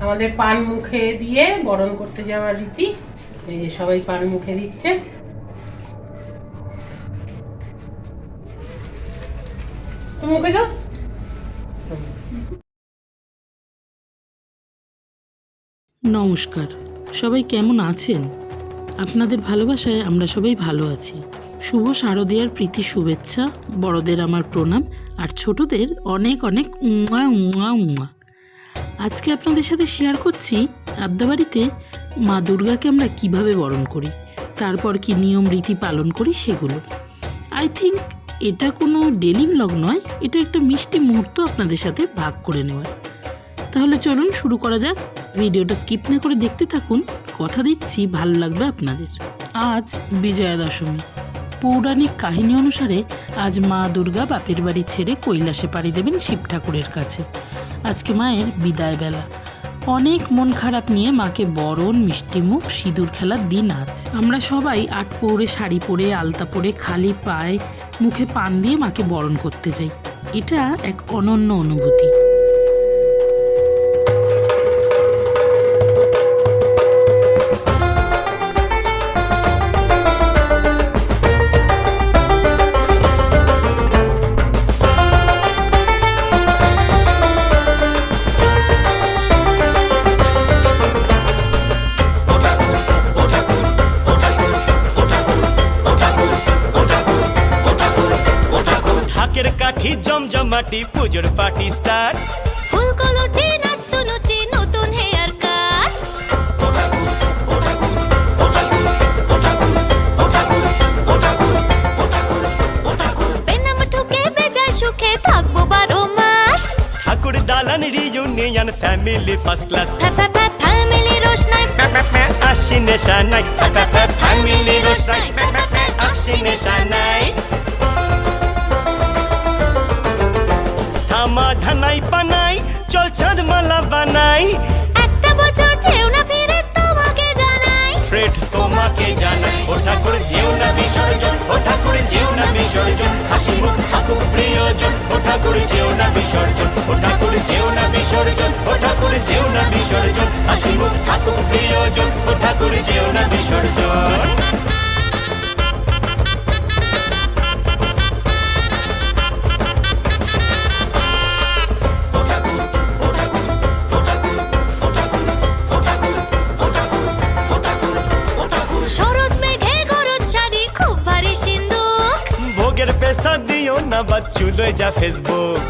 আমাদের পান মুখে দিয়ে বরণ করতে যাওয়ার রীতি। এই যে সবাই পান মুখে দিচ্ছে। মুখে দাও। নমস্কার, সবাই কেমন আছেন? আপনাদের ভালোবাসায় আমরা সবাই ভালো আছি। শুভ শারদীয়ার প্রীতি শুভেচ্ছা, বড়দের আমার প্রণাম, আর ছোটদের অনেক অনেক উম্মা উম্মা উম্মা। আজকে আপনাদের সাথে শেয়ার করছি আদ্যাবাড়িতে মা দুর্গাকে আমরা কিভাবে বরণ করি, তারপর কি নিয়ম রীতি পালন করি সেগুলো। আই থিঙ্ক এটা কোনো ডেলি ব্লগ নয়, এটা একটা মিষ্টি মুহূর্ত আপনাদের সাথে ভাগ করে নেওয়ার। তাহলে চলুন শুরু করা যাক। ভিডিওটা স্কিপ না করে দেখতে থাকুন, কথা দিচ্ছি ভালো লাগবে আপনাদের। আজ বিজয়া দশমী। পৌরাণিক কাহিনী অনুসারে আজ মা দুর্গা বাপের বাড়ি ছেড়ে কৈলাসে পাড়ি দেবেন শিব ঠাকুরের কাছে। আজকে মায়ের বিদায় বেলা। অনেক মন খারাপ নিয়ে মাকে বরণ, মিষ্টিমুখ, সিঁদুর খেলার দিন আজ। আমরা সবাই আট পৌরে শাড়ি পরে, আলতা পরে, খালি পায়ে মুখে পান দিয়ে মাকে বরণ করতে যাই। এটা এক অনন্য অনুভূতি। কাঠি জমজমাটি পুজোর পার্টি স্টার্ট। ফুলকলো চে নাচতো নচে নতুন হেয়ার কাট। বেনাম ঠুকে বেজায় সুখে থাকবো 12 মাস। ঠাকুর দালান reunion family first class. Family রোশনাই আসি নেশা নাই। ফ্যামিলি রোশনাই আসি নেশা নাই। থামা ধানাই পানাই চল চাঁদ মালা বানাই। একটা বছর যেও না ফিরে তোমাকে জানাই। ফ্রেড তোমাকে জানাই। ও ঠাকুর যেও না বিসর্জন, ও ঠাকুর যেও না বিসর্জন। হাসি মুখ থাকুক প্রিয়জন, ও ঠাকুর যেও না বিসর্জন। ও ঠাকুর যেও না বিসর্জন, ও ঠাকুর যেও না বিসর্জন। হাসি মুখ থাকুক প্রিয়জন, ও ঠাকুর যেও না বিসর্জন। পেশা দিও না বাচ্চু লই যা ফেসবুক।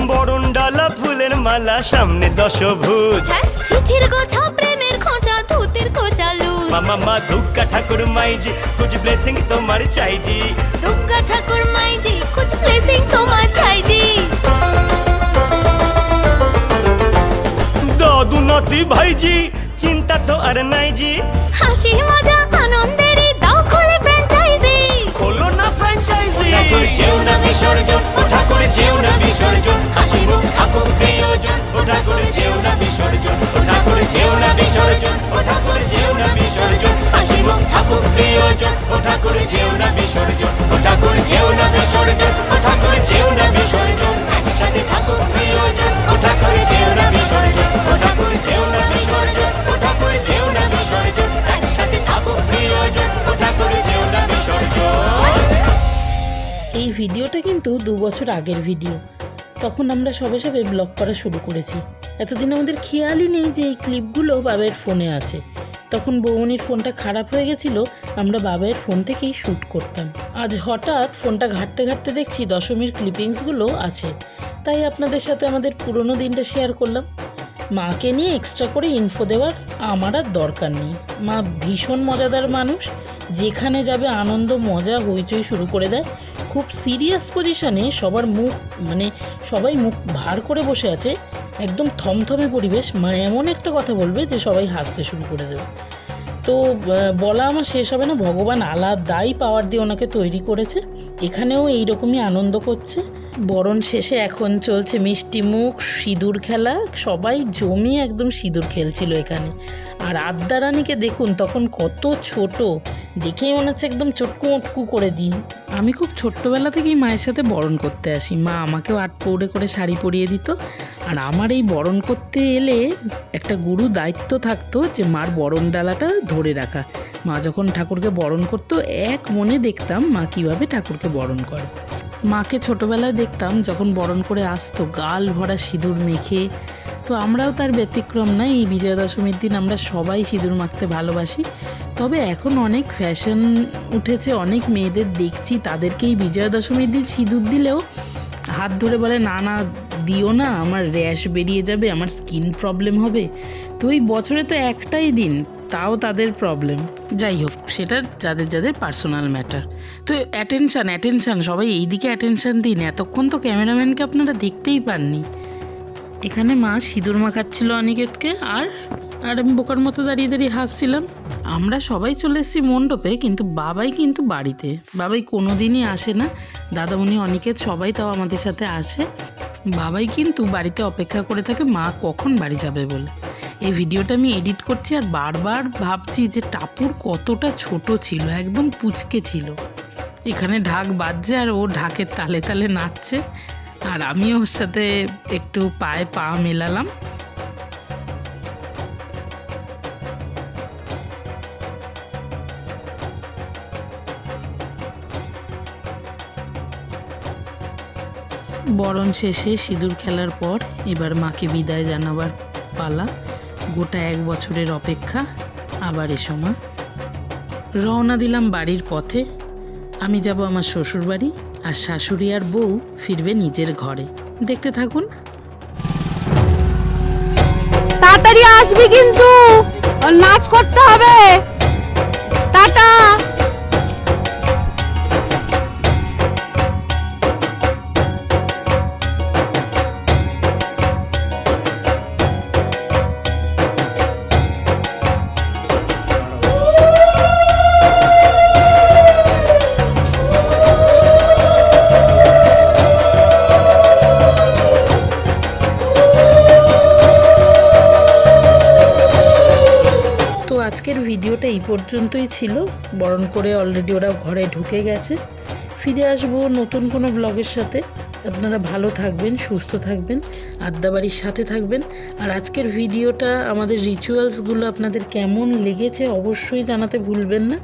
বরণ ডালা ফুলের মালা সামনে দশভুজ। চিঠির গোছা প্রেমের খোঁচা ধুতির খোঁচা লুজ। মামা দুর্গা ঠাকুর মাইজি কুछ ব্লেসিং তোমার চাইজি। দুর্গা ঠাকুর মাইজি কুछ ব্লেসিং তোমার চাইজি। দাদু নাতি ভাইজি চিন্তা তো আর নাই জি। হাসি মজা আনন্দেরই দাও খোলে ফ্র্যাঞ্চাইজি। খোলো না ফ্র্যাঞ্চাইজি। ঠাকুর যেও না বিসর্জন, ও ঠাকুর যেও না বিসর্জন। হাসি মুখ থাকুক প্রিয়জন, ও ঠাকুর যেও না বিসর্জন। ও ঠাকুর যেও না বিসর্জন, ও ঠাকুর যেও না বিসর্জন। হাসি মুখ থাকুক প্রিয়জন, ও ঠাকুর যেও না বিসর্জন। ও ঠাকুর যেও না বিসর্জন, ও ঠাকুর যেও না বিসর্জন। একসাথে থাকুক প্রিয়জন, ও ঠাকুর যেও না বিসর্জন। ও ঠাকুর যেও না বিসর্জন, ও ঠাকুর যেও না বিসর্জন। একসাথে থাকুক প্রিয়জন, ও ঠাকুর যেও না বিসর্জন। এই ভিডিওটা কিন্তু 2 বছর আগের ভিডিও। তখন আমরা সবে সবে ব্লগ করা শুরু করেছি। এতদিন আমাদের খেয়ালই নেই যে এই ক্লিপগুলো বাবার ফোনে আছে। তখন বৌমনির ফোনটা খারাপ হয়ে গেছিল, আমরা বাবার ফোন থেকেই শ্যুট করতাম। আজ হঠাৎ ফোনটা ঘাঁটতে ঘাঁটতে দেখছি দশমীর ক্লিপিংসগুলো আছে, তাই আপনাদের সাথে আমাদের পুরনো দিনটা শেয়ার করলাম। মাকে নিয়ে এক্সট্রা করে ইনফো দেওয়ার আমার আর দরকার নেই। মা ভীষণ মজাদার মানুষ, যেখানে যাবে আনন্দ মজা হইচই শুরু করে দেয়। খুব সিরিয়াস পজিশনে সবাই মুখ ভার করে বসে আছে, একদম থমথমে পরিবেশ। মা এমন একটা কথা বলবে যে সবাই হাসতে শুরু করে দেবে। তো বলা আমার শেষ হবে না, ভগবান আলাদাই পাওয়ার দিয়ে ওনাকে তৈরি করেছে। এখানেও এইরকমই আনন্দ করছে। বরণ শেষে এখন চলছে মিষ্টি মুখ, সিঁদুর খেলা। সবাই জমিয়ে একদম সিঁদুর খেলছিল এখানে। আর আদ্যারানীকে দেখুন তখন কত ছোট, দেখেই মনে হচ্ছে একদম চটকু মটকু করে দিই। আমি খুব ছোট্টবেলা থেকেই মায়ের সাথে বরণ করতে আসি। মা আমাকেও আট পৌড়ে করে শাড়ি পরিয়ে দিত। আর আমার এই বরণ করতে এলে একটা গুরু দায়িত্ব থাকতো যে মার বরণ ডালাটা ধরে রাখা। মা যখন ঠাকুরকে বরণ করতো এক মনে দেখতাম মা কিভাবে ঠাকুরকে বরণ করে। মাকে ছোটোবেলায় দেখতাম যখন বরণ করে আসতো গাল ভরা সিঁদুর মেখে। তো আমরাও তার ব্যতিক্রম না। এই বিজয়া দশমীর দিন আমরা সবাই সিঁদুর মাখতে ভালোবাসি। তবে এখন অনেক ফ্যাশন উঠেছে, অনেক মেয়েদের দেখছি তাদেরকেই বিজয়া দশমীর দিন সিঁদুর দিলেও হাত ধরে বলে না না দিও না, আমার র্যাশ বেরিয়ে যাবে, আমার স্কিন প্রবলেম হবে। তো এই বছরে তো একটাই দিন, তাও তাদের প্রবলেম। যাই হোক, সেটা যাদের যাদের পার্সোনাল ম্যাটার। তো অ্যাটেনশান সবাই এই দিকে অ্যাটেনশান দিন। এতক্ষণ তো ক্যামেরাম্যানকে আপনারা দেখতেই পাননি। এখানে মা সিঁদুর মাখাচ্ছিল অনিকেতকে, আর আমি বোকার মতো দাঁড়িয়ে দাঁড়িয়ে হাসছিলাম। আমরা সবাই চলে এসেছি মণ্ডপে, কিন্তু বাবাই কিন্তু বাড়িতে। বাবাই কোনো দিনই আসে না। দাদামণি অনিকেত সবাই তাও আমাদের সাথে আসে। বাবাই কিন্তু বাড়িতে অপেক্ষা করে থাকে মা কখন বাড়ি যাবে বলে। এই ভিডিওটা আমি এডিট করছি আর বারবার ভাবছি যে টাপুর কতটা ছোট ছিল, একদম পুচকে ছিল। এখানে ঢাক বাজছে আর ও ঢাকের তালে তালে নাচছে, আর আমি ওর সাথে একটু পায়ে পা মেলালাম। বরণ শেষে সিঁদুর খেলার পর এবার মাকে বিদায় জানাবার পালা। গোটা 1 বছরের অপেক্ষা, আবার এ সময় রওনা দিলাম বাড়ির পথে। আমি যাব আমার শ্বশুর বাড়ি, আর শাশুড়ি আর বউ ফিরবে নিজের ঘরে। দেখতে থাকুন। তাড়াতাড়ি আসবি কিন্তু, নাচ করতে হবে। টাটা। আজকের ভিডিওটা এই পর্যন্তই ছিল। বরণ করে অলরেডি ওরা ঘরে ঢুকে গেছে। ফিরে আসবো নতুন কোনো ব্লগের সাথে। আপনারা ভালো থাকবেন, সুস্থ থাকবেন, আদ্যাবাড়ির সাথে থাকবেন। আর আজকের ভিডিওটা আমাদের রিচুয়ালসগুলো আপনাদের কেমন লেগেছে অবশ্যই জানাতে ভুলবেন না।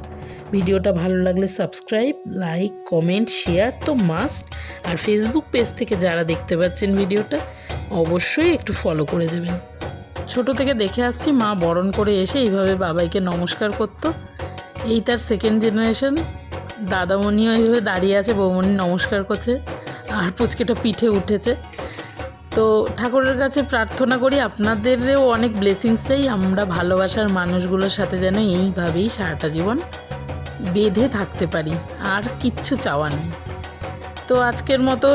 ভিডিওটা ভালো লাগলে সাবস্ক্রাইব, লাইক, কমেন্ট, শেয়ার তো মাস্ট। আর ফেসবুক পেজ থেকে যারা দেখতে পাচ্ছেন ভিডিওটা অবশ্যই একটু ফলো করে দেবেন। ছোট থেকে দেখে আসছি মা বরণ করে এসে এইভাবে বাবাইকে নমস্কার করতো। এই তার সেকেন্ড জেনারেশন। দাদামণিও এইভাবে দাঁড়িয়ে আছে, বৌমণি নমস্কার করছে, আর পুচকেটা পিঠে উঠেছে। তো ঠাকুরের কাছে প্রার্থনা করি আপনাদেরও অনেক ব্লেসিংস চাই। আমরা ভালোবাসার মানুষগুলোর সাথে যেন এইভাবেই সারাটা জীবন বেঁধে থাকতে পারি, আর কিচ্ছু চাওয়ার নেই। তো আজকের মতো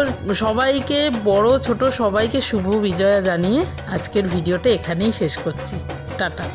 সবাইকে, বড় ছোট সবাইকে শুভ বিজয়া জানিয়ে আজকের ভিডিওটা এখানেই শেষ করছি। টাটা।